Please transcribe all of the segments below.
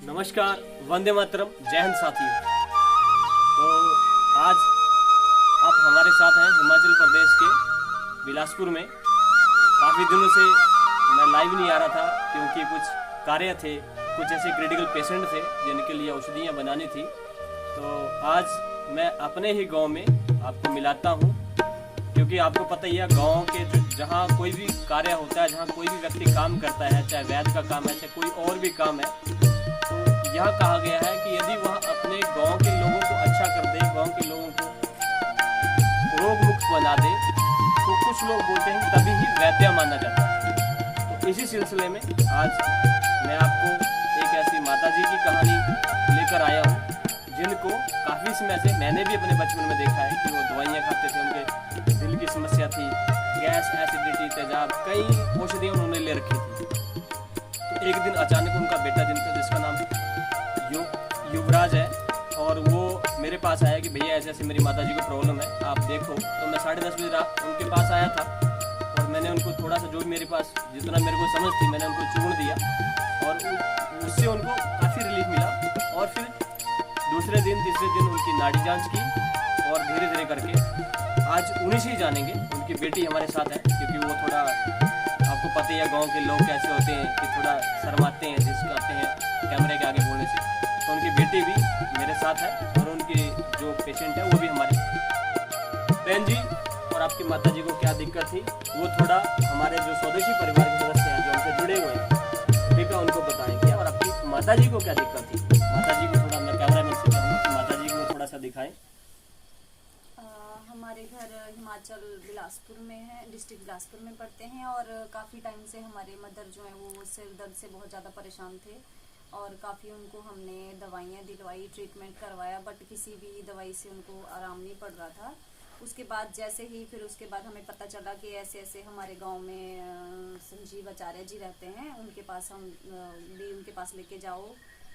नमस्कार, वंदे मातरम, जय हिंद साथियों। तो आज आप हमारे साथ हैं हिमाचल प्रदेश के बिलासपुर में। काफ़ी दिनों से मैं लाइव नहीं आ रहा था क्योंकि कुछ कार्य थे, कुछ ऐसे क्रिटिकल पेशेंट थे जिनके लिए औषधियाँ बनानी थी। तो आज मैं अपने ही गांव में आपको मिलाता हूँ, क्योंकि आपको पता ही है गाँव के जहाँ कोई भी कार्य होता है, जहाँ कोई भी व्यक्ति काम करता है, चाहे वैद्य का काम है, चाहे कोई और भी काम है, यह कहा गया है कि यदि वह अपने गांव के लोगों को अच्छा कर दे, गांव के लोगों को रोग मुक्त बना दे, तो कुछ लोग बोलते हैं तभी ही वैद्य माना जाता है। तो इसी सिलसिले में आज मैं आपको एक ऐसी माताजी की कहानी लेकर आया हूँ जिनको काफ़ी समय से मैंने भी अपने बचपन में देखा है कि वो दवाइयाँ खाते थे, उनके दिल की समस्या थी, गैस, एसिडिटी, तेजाब, कई औषधियाँ उन्होंने ले रखी थी। तो एक दिन अचानक उनका बेटा जिसका नाम युवराज है, और वो मेरे पास आया कि भैया ऐसे ऐसे मेरी माताजी को प्रॉब्लम है, आप देखो। तो मैं 10:30 बजे रात उनके पास आया था और मैंने उनको थोड़ा सा जो भी मेरे पास जितना मेरे को समझ थी मैंने उनको चूर्ण दिया और उससे उनको काफ़ी रिलीफ मिला। और फिर दूसरे दिन तीसरे दिन उनकी नाड़ी जांच की और धीरे धीरे करके आज उन्हीं से ही जानेंगे। उनकी बेटी हमारे साथ है क्योंकि वो थोड़ा, आपको पता ही है गाँव के लोग कैसे होते हैं कि थोड़ा शर्माते हैं जिसको आते हैं कैमरे के आगे बोलने से। तो उनकी बेटी भी मेरे साथ है और उनकी जो पेशेंट है वो भी हमारे। बहन जी और आपकी माताजी को क्या दिक्कत थी वो थोड़ा हमारे जो स्वदेशी परिवार के सदस्य हैं जो हमसे जुड़े हुए हैं कृपया उनको बताएंगे। और आपकी माताजी को क्या दिक्कत थी, माताजी को थोड़ा मैं कैमरा मैन से कहूँगा कि माताजी को थोड़ा सा दिखाएं। हमारे घर हिमाचल बिलासपुर में है, डिस्ट्रिक्ट बिलासपुर में पड़ते हैं। और काफ़ी टाइम से हमारे मदर जो है वो सिर दर्द से बहुत ज़्यादा परेशान थे और काफ़ी उनको हमने दवाइयाँ दिलवाई, ट्रीटमेंट करवाया, बट किसी भी दवाई से उनको आराम नहीं पड़ रहा था। उसके बाद फिर उसके बाद हमें पता चला कि ऐसे ऐसे हमारे गांव में संजीव आचार्य जी रहते हैं, उनके पास उनके पास लेके जाओ,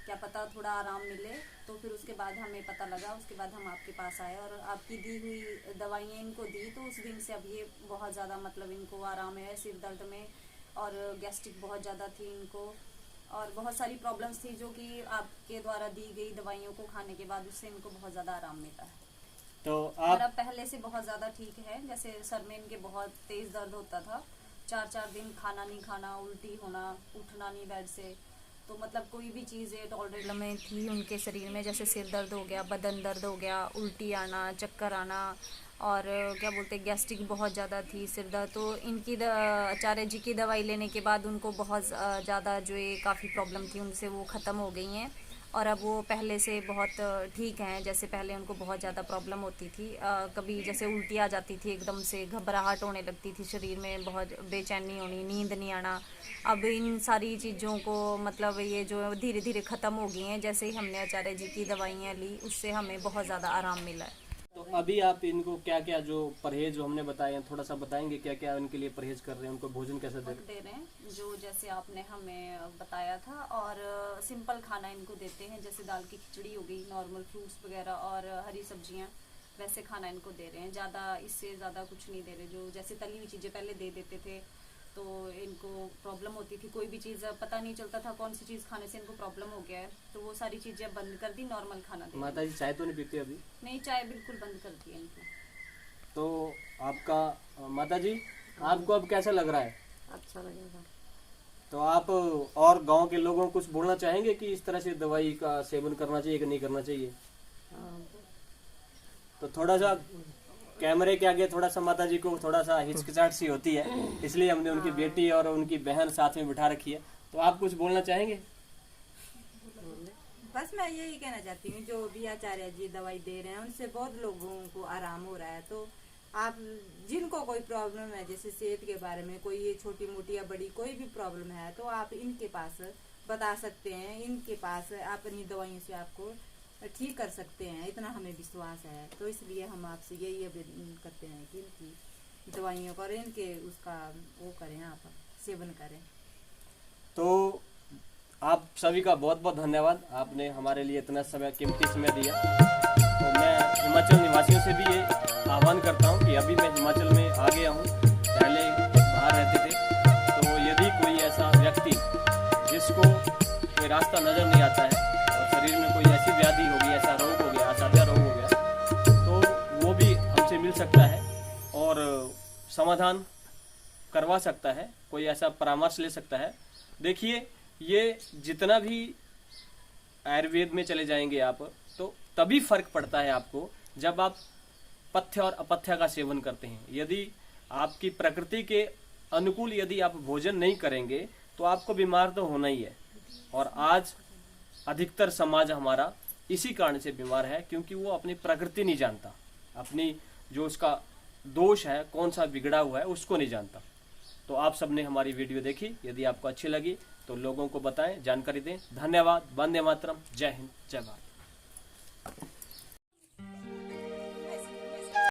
क्या पता थोड़ा आराम मिले। तो फिर उसके बाद हमें पता लगा, उसके बाद हम आपके पास आए और आपकी दी हुई दवाइयाँ इनको दी। तो उस दिन से अब ये बहुत ज़्यादा मतलब इनको आराम है सिर दर्द में, और गैस्ट्रिक बहुत ज़्यादा थी इनको, और बहुत सारी प्रॉब्लम्स थी जो कि आपके द्वारा दी गई दवाइयों को खाने के बाद उससे इनको बहुत ज़्यादा आराम मिला है। तो और अब पहले से बहुत ज़्यादा ठीक है। जैसे सर में इनके बहुत तेज़ दर्द होता था, 4-4 दिन खाना नहीं खाना, उल्टी होना, उठना नहीं बेड से। तो मतलब कोई भी चीज़ टॉलरेट में थी उनके शरीर में, जैसे सिर दर्द हो गया, बदन दर्द हो गया, उल्टी आना, चक्कर आना, और क्या बोलते हैं गैस्ट्रिक बहुत ज़्यादा थी, सिर दर्द। तो इनकी आचार्य जी की दवाई लेने के बाद उनको बहुत ज़्यादा जो ये काफ़ी प्रॉब्लम थी उनसे वो ख़त्म हो गई हैं और अब वो पहले से बहुत ठीक हैं। जैसे पहले उनको बहुत ज़्यादा प्रॉब्लम होती थी, कभी जैसे उल्टी आ जाती थी, एकदम से घबराहट होने लगती थी, शरीर में बहुत बेचैनी होनी, नींद नहीं आना। अब इन सारी चीज़ों को मतलब ये जो धीरे धीरे ख़त्म हो गई हैं। जैसे ही हमने आचार्य जी की दवाइयाँ ली उससे हमें बहुत ज़्यादा आराम मिला है। तो अभी आप इनको क्या क्या जो परहेज जो हमने बताए हैं थोड़ा सा बताएंगे, क्या क्या इनके लिए परहेज कर रहे हैं, उनको भोजन कैसे दे रहे हैं जो जैसे आपने हमें बताया था। और सिंपल खाना इनको देते हैं, जैसे दाल की खिचड़ी हो गई, नॉर्मल फ्रूट्स वगैरह और हरी सब्जियां, वैसे खाना इनको दे रहे हैं। ज़्यादा इससे ज़्यादा कुछ नहीं दे रहे। जो जैसे तली हुई चीज़ें पहले दे देते थे तो इनको प्रॉब्लम होती थी, कोई भी चीज़ पता नहीं चलता था कौन सी चीज़ खाने से इनको प्रॉब्लम हो गया है, तो वो सारी चीज़ें बंद कर दी, नॉर्मल खाना दे। माता जी चाय तो नहीं पीते अभी? नहीं, चाय बिल्कुल बंद कर दी है इनको। तो आपका माता जी आपको अब कैसा लग रहा है? अच्छा लगेगा। तो आप और गांव के लोगों को कुछ बोलना चाहेंगे कि इस तरह से दवाई का सेवन करना चाहिए कि नहीं करना चाहिए? तो थोड़ा सा कैमरे के आगे थोड़ा सा माता जी को थोड़ा सा हिचकिचाहट सी होती है, इसलिए हमने उनकी बेटी और उनकी बहन साथ में बिठा रखी है। तो आप कुछ बोलना चाहेंगे? बस मैं यही कहना चाहती हूँ, जो भी आचार्य जी दवाई दे रहे हैं उनसे बहुत लोगों को आराम हो रहा है। तो आप जिनको कोई प्रॉब्लम है, जैसे सेहत के बारे में कोई छोटी मोटी या बड़ी कोई भी प्रॉब्लम है, तो आप इनके पास बता सकते हैं। इनके पास अपनी दवाइयों से आपको ठीक कर सकते हैं, इतना हमें विश्वास है। तो इसलिए हम आपसे यही आवेदन करते हैं कि इनकी दवाइयों का और इनके उसका वो करें, आप सेवन करें। तो आप सभी का बहुत बहुत धन्यवाद, आपने हमारे लिए इतना समय कीमती समय दिया। तो मैं हिमाचल निवासियों से भी ये आह्वान करता हूँ कि अभी मैं हिमाचल में आ गया हूँ, पहले बाहर रहते थे। तो यदि कोई ऐसा व्यक्ति जिसको कोई रास्ता नजर नहीं आता है और शरीर में कोई ऐसी व्याधि होगी, ऐसा रोग हो गया, असाध्य रोग हो गया, तो वो भी हमसे मिल सकता है और समाधान करवा सकता है, कोई ऐसा परामर्श ले सकता है। देखिए, ये जितना भी आयुर्वेद में चले जाएंगे आप, तो तभी फर्क पड़ता है आपको जब आप पथ्य और अपथ्य का सेवन करते हैं। यदि आपकी प्रकृति के अनुकूल यदि आप भोजन नहीं करेंगे तो आपको बीमार तो होना ही है। और आज अधिकतर समाज हमारा इसी कारण से बीमार है, क्योंकि वो अपनी प्रकृति नहीं जानता, अपनी जो उसका दोष है, कौन सा बिगड़ा हुआ है, उसको नहीं जानता। तो आप सबने हमारी वीडियो देखी, यदि आपको अच्छी लगी तो लोगों को बताएं, जानकारी दें। धन्यवाद। वंदे मातरम। जय हिंद, जय भारत।